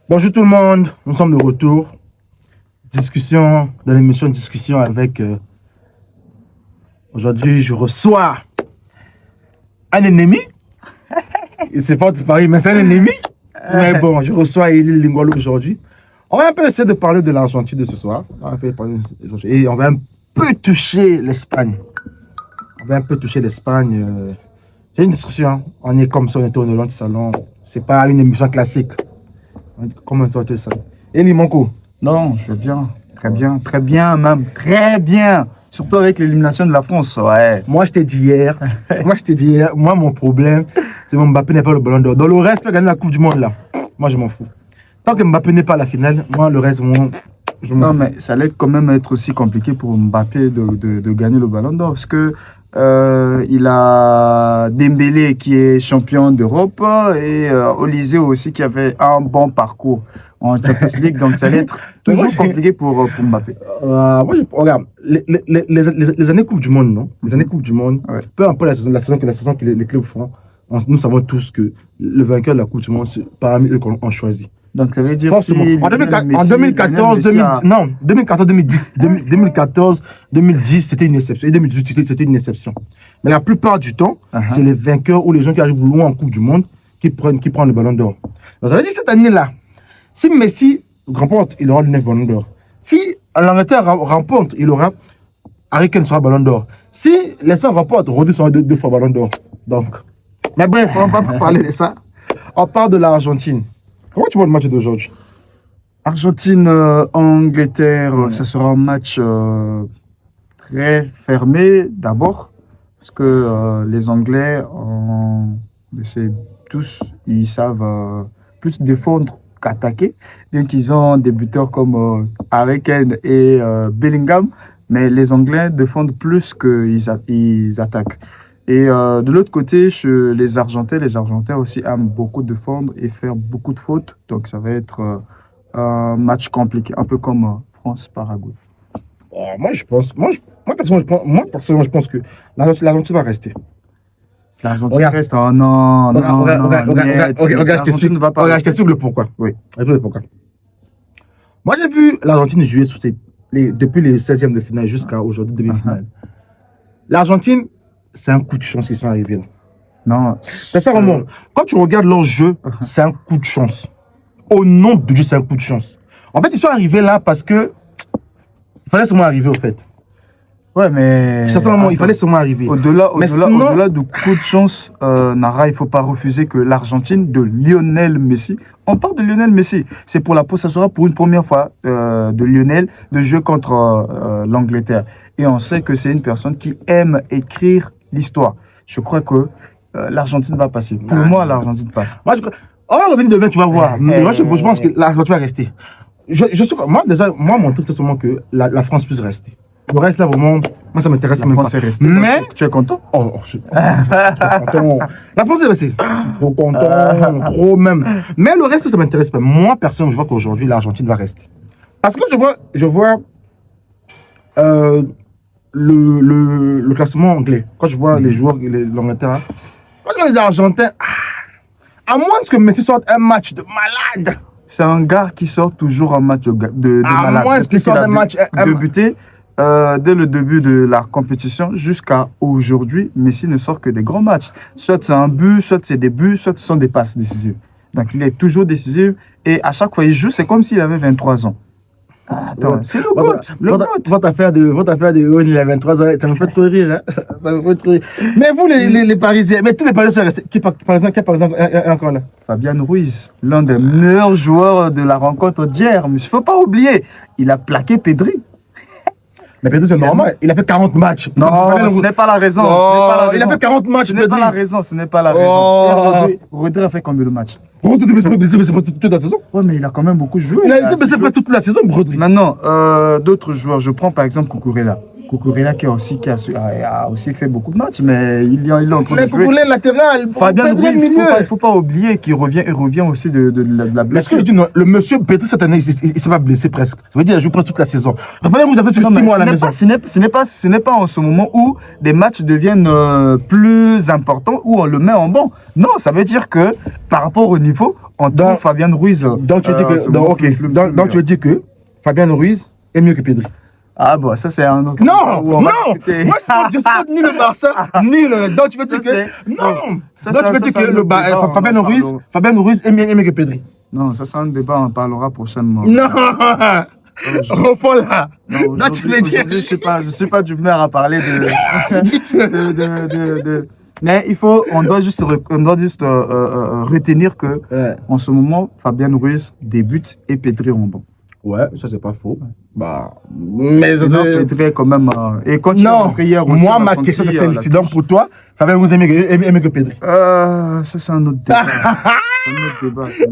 Bonjour tout le monde, nous sommes de retour. Discussion, dans l'émission Discussion avec... aujourd'hui, je reçois un ennemi. C'est pas de Paris, mais c'est un ennemi. Mais bon, je reçois Elie Lingolo aujourd'hui. On va un peu essayer de parler de l'Argentine de ce soir. Et on va un peu toucher l'Espagne. C'est une discussion. On est comme ça, on était au long du salon. C'est pas une émission classique. Comment tu as ça? Elie, mon coup. Non, je vais bien. Très bien même. Très bien. Surtout avec l'élimination de la France, ouais. Moi, je t'ai dit hier, mon problème, c'est que Mbappé n'est pas le ballon d'or. Dans le reste, tu vas gagner la Coupe du Monde, là. Moi, je m'en fous. Tant que Mbappé n'est pas à la finale, moi, le reste, je m'en fous. Mais ça allait quand même être aussi compliqué pour Mbappé de gagner le ballon d'or parce que il a Dembélé qui est champion d'Europe et Olise aussi qui avait un bon parcours en Champions League. Donc, ça allait être toujours compliqué pour Mbappé. Regarde, les années Coupe du Monde, non? Les années Coupe du Monde, ouais. Peu importe la saison que les clubs font, nous savons tous que le vainqueur de la Coupe du Monde, c'est parmi eux qu'on choisit. Donc, ça veut dire en 2014, 2010, c'était une exception. Et 2018, c'était une exception. Mais la plupart du temps, c'est les vainqueurs ou les gens qui arrivent loin en Coupe du Monde qui prennent le ballon d'or. Donc, ça veut dire que cette année-là, si Messi remporte, il aura le 9 ballons d'or. Si l'Angleterre remporte, il aura Harry Kane sera ballon d'or. Si l'Espagne remporte, Rodri sera deux fois ballon d'or. Donc, mais bref, on va pas parler de ça. On parle de l'Argentine. Comment tu vois le match d'aujourd'hui? Argentine-Angleterre, ce sera un match très fermé d'abord, parce que les Anglais, ils savent plus défendre qu'attaquer. Donc ils ont des buteurs comme Harry Kane et Bellingham, mais les Anglais défendent plus qu'ils attaquent. Et de l'autre côté, chez les Argentins aussi aiment beaucoup défendre et faire beaucoup de fautes. Donc, ça va être un match compliqué, un peu comme France-Paraguay. Moi, personnellement, je pense que l'Argentine va rester. L'Argentine reste? Oh non, regarde, je t'explique le pourquoi. Oui. Pourquoi. Moi, j'ai vu l'Argentine jouer depuis les 16e de finale jusqu'à aujourd'hui, demi-finale. L'Argentine, c'est un coup de chance qu'ils sont arrivés là. Non. C'est ça vraiment. Quand tu regardes leur jeu, c'est un coup de chance. Au nom de Dieu, c'est un coup de chance. En fait, ils sont arrivés là parce que il fallait seulement arriver au fait. Ouais, mais sincèrement, il fallait seulement arriver. Au-delà du coup de chance, Nara, il ne faut pas refuser que l'Argentine de Lionel Messi, on parle de Lionel Messi, c'est pour ça sera pour une première fois de Lionel de jouer contre l'Angleterre. Et on sait que c'est une personne qui aime écrire l'histoire. Je crois que l'Argentine va passer. Pour moi, l'Argentine passe. On va revenir demain, tu vas voir. Moi, je pense que l'Argentine va rester. Moi, mon truc, c'est seulement que la France puisse rester. Le reste, là, vraiment, moi, ça m'intéresse même pas. La France est restée. Mais... Tu es content? Je suis trop content. La France est restée. Je suis trop content, trop même. Mais le reste, ça m'intéresse pas. Moi, personnellement, je vois qu'aujourd'hui, l'Argentine va rester. Parce que je vois le classement anglais. Quand je vois les joueurs, l'Angleterre, quand je vois les Argentins, à moins que Messi sorte un match de malade. C'est un gars qui sort toujours un match de malade. À moins qu'il sorte un match débuté. Dès le début de la compétition jusqu'à aujourd'hui, Messi ne sort que des grands matchs. Soit c'est un but, soit c'est des buts, soit ce sont des passes décisives. Donc il est toujours décisif et à chaque fois il joue, c'est comme s'il avait 23 ans. Attends, c'est le GOAT. Votre affaire de il a 23 ans, ça me fait trop rire. Hein? Ça me fait trop rire. Mais vous, les Parisiens, mais tous les Parisiens sont restés. Qui par exemple est encore là? Fabian Ruiz, l'un des meilleurs joueurs de la rencontre d'hier. Il ne faut pas oublier, il a plaqué Pedri. Mais Pedri, c'est normal. Il a fait 40 matchs. Non, ce n'est pas la raison. Il a fait 40 matchs, Pedri. Ce n'est pas la raison. Rodri a fait combien de matchs? Rodri, c'est pas toute la saison. Oui, mais il a quand même beaucoup joué. C'est pas toute la saison, Rodri. Maintenant, d'autres joueurs. Je prends par exemple Cucurella. Cucurella qui a aussi fait beaucoup de matchs, mais il est en train de jouer. Cucurella latéral, Fabien Ruiz, il ne faut pas oublier qu'il revient aussi de la blessure. Est-ce que je dis non, le monsieur Petri cette année, il ne s'est pas blessé presque. Ça veut dire qu'il a joué presque toute la saison. Fabien Ruiz a fait 6 mois à la maison. Ce n'est pas en ce moment où des matchs deviennent plus importants, où on le met en banc. Non, ça veut dire que par rapport au niveau, on trouve Fabien Ruiz. Donc tu veux dire que Fabien Ruiz est mieux que Pedri. Ah bon, ça c'est un autre. Non, moi je supporte ni le Barça, ni le. Donc tu veux dire que. Non. Donc tu veux dire que Fabien Ruiz est mieux que Pedri. Non, ça c'est un débat, on parlera prochainement. Non. Au fond là. Non, tu veux dire. Je suis pas d'humeur à parler de. Mais on doit juste retenir que en ce moment, Fabien Ruiz débute et Pedri en banc. Ouais, ça c'est pas faux. Bah, mais Pedri quand même. Et quand tu as hier aussi, moi ma question c'est celle-ci. Donc pour toi, Fabien Ruiz est mieux que Pedri. Ça c'est un autre débat.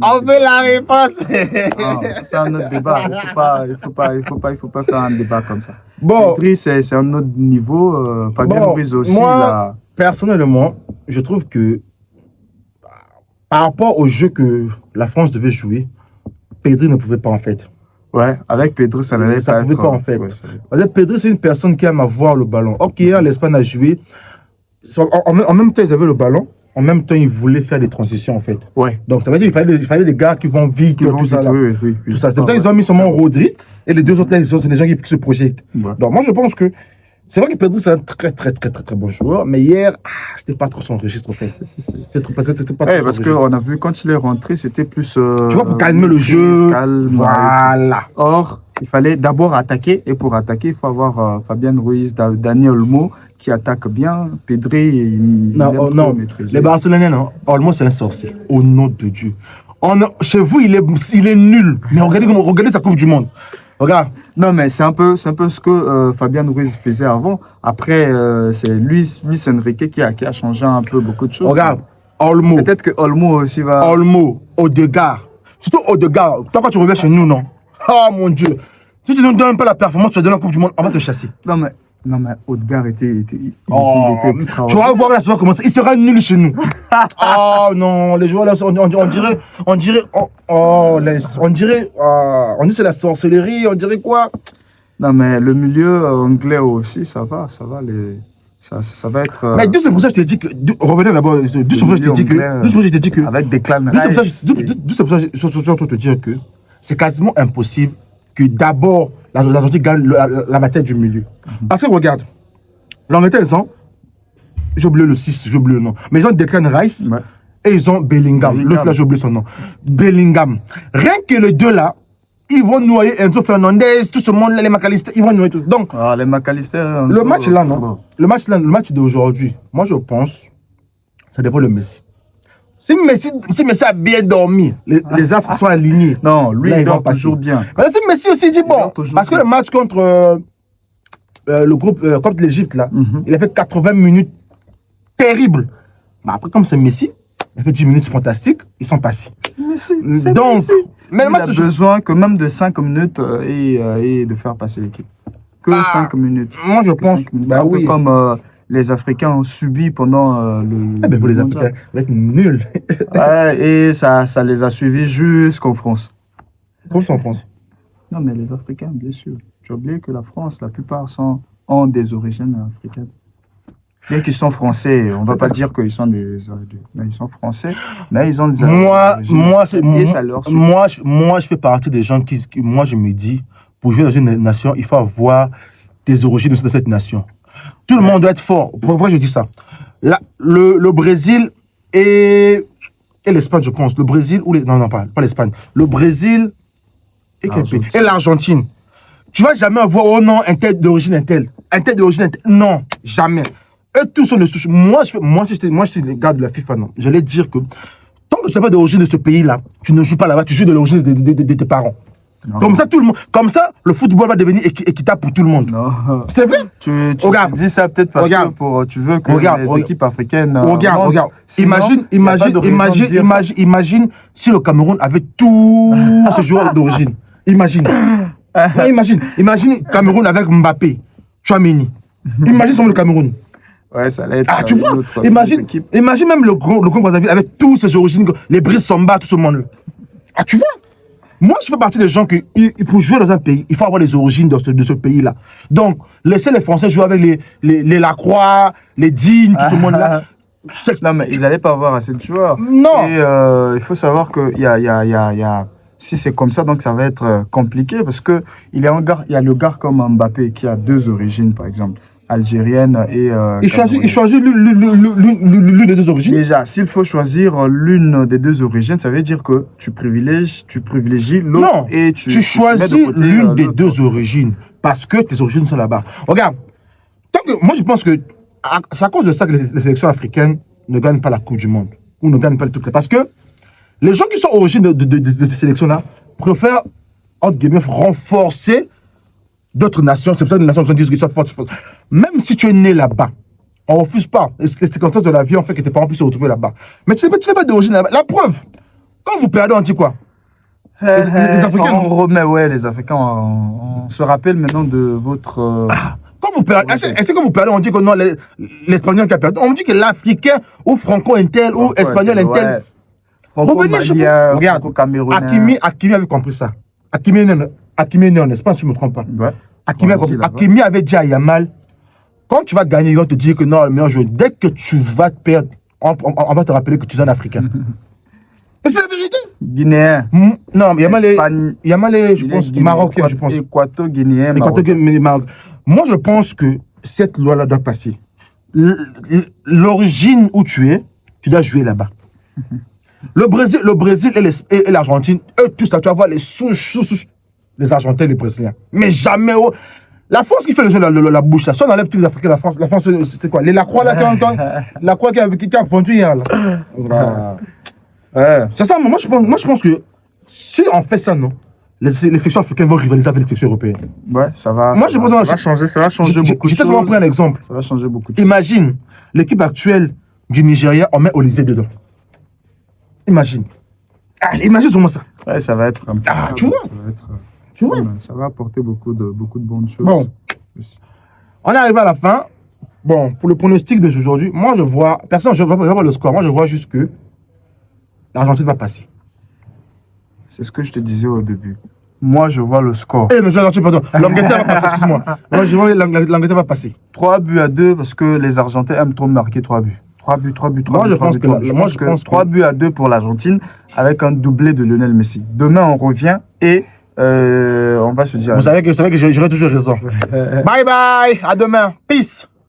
On veut la réponse. C'est un autre débat. Il faut pas faire un débat comme ça. Bon. Pedri c'est un autre niveau. Fabien Ruiz aussi. Moi, personnellement, je trouve que par rapport au jeu que la France devait jouer, Pedri ne pouvait pas en fait. Ouais, avec Pedri, ça n'allait pas. Ça ne pouvait pas en fait. Parce que Pedri, c'est une personne qui aime avoir le ballon. Ok, hier, l'Espagne a joué. En même temps, ils avaient le ballon. En même temps, ils voulaient faire des transitions en fait. Ouais. Donc ça veut dire qu'il fallait des gars qui vont vite, tout ça. Oui. Tout ça. C'est pour ça qu'ils ont mis seulement Rodri et les deux autres là, c'est des gens qui se projettent. Ouais. Donc moi, je pense que c'est vrai que Pedri, c'est un très bon joueur, mais hier, c'était pas trop son registre, en fait. C'était pas trop parce qu'on a vu, quand il est rentré, c'était plus... tu vois, pour calmer le jeu, voilà. Or, il fallait d'abord attaquer, et pour attaquer, il faut avoir Fabien Ruiz, Dani Olmo, qui attaque bien. Pedri, non. Les Barcelonais, non. Olmo, c'est un sorcier, au nom de Dieu. Chez vous, il est nul, mais regardez sa Coupe du Monde. Regarde. Non, mais c'est un peu ce que Fabien Ruiz faisait avant. Après, c'est Luis Enrique qui a changé un peu beaucoup de choses. Regarde, Olmo. Peut-être que Olmo aussi va... Olmo, Odegaard. Surtout Odegaard. Toi, quand tu reviens chez nous, non? Oh mon Dieu. Si tu ne donnes pas la performance, tu vas donner la Coupe du Monde, on va te chasser. Non, mais Odegaard était extraordinaire. Tu vas voir la saison commencer. Il sera nul chez nous. Oh non, les joueurs là, on dirait c'est la sorcellerie, on dirait quoi? Non, mais le milieu anglais aussi, ça va. Ça va être. Mais c'est pour ça que je t'ai dit que. Revenez d'abord. D'où c'est pour ça que je t'ai dit que. Avec des clans. D'où c'est pour ça que je suis te dire que c'est quasiment impossible que d'abord l'Argentine gagne la bataille du milieu. Parce que regarde, l'Angleterre, ils ont, j'ai oublié le 6, j'ai oublié le nom, mais ils ont Declan Rice et ils ont Bellingham. L'autre là, j'ai oublié son nom. Bellingham. Rien que les deux là, ils vont noyer Enzo Fernandez, tout ce monde là, les McAllister, ils vont noyer tout. Donc, les McAllister. Le match là, non. Le match d'aujourd'hui, moi je pense, ça dépend de Messi. Si Messi a bien dormi, les astres sont alignés. Non, lui, il dort toujours bien. Mais si Messi aussi dit bon, parce que le match contre le groupe, contre l'Égypte, là, il a fait 80 minutes terribles. Mais après, comme c'est Messi, il a fait 10 minutes fantastiques, ils sont passés. Donc, Messi. Mais il a besoin que même de 5 minutes et de faire passer l'équipe. Que 5 minutes. Moi, je pense. Bah oui. Comme les Africains ont subi pendant le. Vous les Africains, vous êtes nuls. Et ça les a suivis jusqu'en France. Comme c'est en France? Non, mais les Africains, bien sûr. J'ai oublié que la France, la plupart ont des origines africaines. Bien qu'ils sont français, on ne va pas dire qu'ils sont mais ils sont français, mais ils ont des moi, je fais partie des gens moi, je me dis, pour jouer dans une nation, il faut avoir des origines de cette nation. Tout le monde doit être fort. Pourquoi je dis ça? Le Brésil et l'Espagne, je pense. Le Brésil ou non, pas l'Espagne. Le Brésil et l'Argentine. Tu vas jamais avoir, oh non, un tel d'origine, un tel d'origine, un tel. Non, jamais. Eux tous sont de souche. Moi, si je suis le gars de la FIFA, non. J'allais dire que tant que tu n'as pas d'origine de ce pays-là, tu ne joues pas là-bas, tu joues de l'origine de tes parents. Non. Comme ça, le football va devenir équitable pour tout le monde. C'est vrai. Tu dis ça peut-être parce que tu veux que les équipes africaines. Regarde. Imagine si le Cameroun avait tous ces joueurs d'origine. Imagine. Imagine Cameroun avec Mbappé. Chouameni. Imagine seulement le Cameroun. Ouais, ça allait être. Ah, tu vois, une autre imagine équipe. même le Congo Brazzaville avec tous ses origines, les Brice Samba, tout ce monde-là. Ah, tu vois, moi, je fais partie des gens qui, pour jouer dans un pays, il faut avoir les origines de ce pays-là. Donc, laisser les Français jouer avec les Lacroix, les Dignes, tout ce monde-là. Non, mais ils n'allaient pas avoir assez de joueurs. Non. Et il faut savoir que si c'est comme ça, donc ça va être compliqué parce que il y a le gars comme Mbappé qui a deux origines, par exemple, algérienne et. Il choisit l'une des deux origines. Déjà, s'il faut choisir l'une des deux origines, ça veut dire que tu privilégies l'autre. Non, et tu choisis l'une des deux origines parce que tes origines sont là-bas. Regarde, moi je pense que c'est à cause de ça que les sélections africaines ne gagnent pas la Coupe du Monde ou ne gagnent pas le truc. Parce que les gens qui sont origines de ces sélections-là préfèrent, entre guillemets, renforcer d'autres nations. C'est pour ça que les nations disent qu'ils sont fortes. Même si tu es né là-bas, on ne refuse pas. Les circonstances de la vie ont fait que tes parents puissent se retrouver là-bas. Mais tu n'es pas d'origine là-bas. La preuve, quand vous perdez, on dit quoi? Les Africains. On remet, ouais, les Africains, on se rappelle maintenant de votre. Quand vous perdez, est-ce que vous perdez, on dit que non, l'Espagnol qui a perdu? On dit que l'Africain ou Franco-Intel ou Espagnol Intel. Revenez chez vous. Regarde, Hakimi avait compris ça. Hakimi est né en Espagne, si je ne me trompe pas. Ouais. Hakimi avait dit à Yamal, quand tu vas gagner, ils vont te dire que non, le meilleur joueur, dès que tu vas te perdre, on va te rappeler que tu es un Africain. Et c'est la vérité. Guinéen. Non, Yamal est, je pense, marocain, je pense. Équato-guinéen. Moi, je pense que cette loi-là doit passer. L'origine où tu es, tu dois jouer là-bas. Le Brésil et l'Argentine, eux tous, là, tu vas voir les souches des Argentins et les Brésiliens. Mais jamais. La France qui fait le jeu la bouche, là. Si on enlève tous les Africains, la France, c'est quoi? Les Lacroix, là, la croix qui a vendu hier, là. Ouais. C'est ça, moi je pense que si on fait ça, non, les sections africaines vont rivaliser avec les sections européennes. Ouais, ça va. Moi, ça va changer beaucoup de choses. J'ai tellement pris un exemple. Ça va changer beaucoup de choses. Imagine l'équipe actuelle du Nigeria, on met Olysée dedans. Imagine. Imagine sur moi ça. Ouais, ça va être. Tu vois. Tu vois. Ça va apporter beaucoup de bonnes choses. Bon, on est arrivé à la fin. Bon, pour le pronostic de aujourd'hui, moi je vois, personne, je vois pas le score. Moi je vois juste que l'Argentine va passer. C'est ce que je te disais au début. Moi, je vois le score. Eh, mais pardon. L'Angleterre va passer, excuse-moi. Moi, je vois l'Angleterre va passer. 3-2 parce que les Argentins aiment trop marquer 3 buts. 3 buts. Moi, je pense que 3-2 pour l'Argentine avec un doublé de Lionel Messi. Demain, on revient et on va se dire. Vous savez que j'aurai toujours raison. Bye bye, à demain. Peace.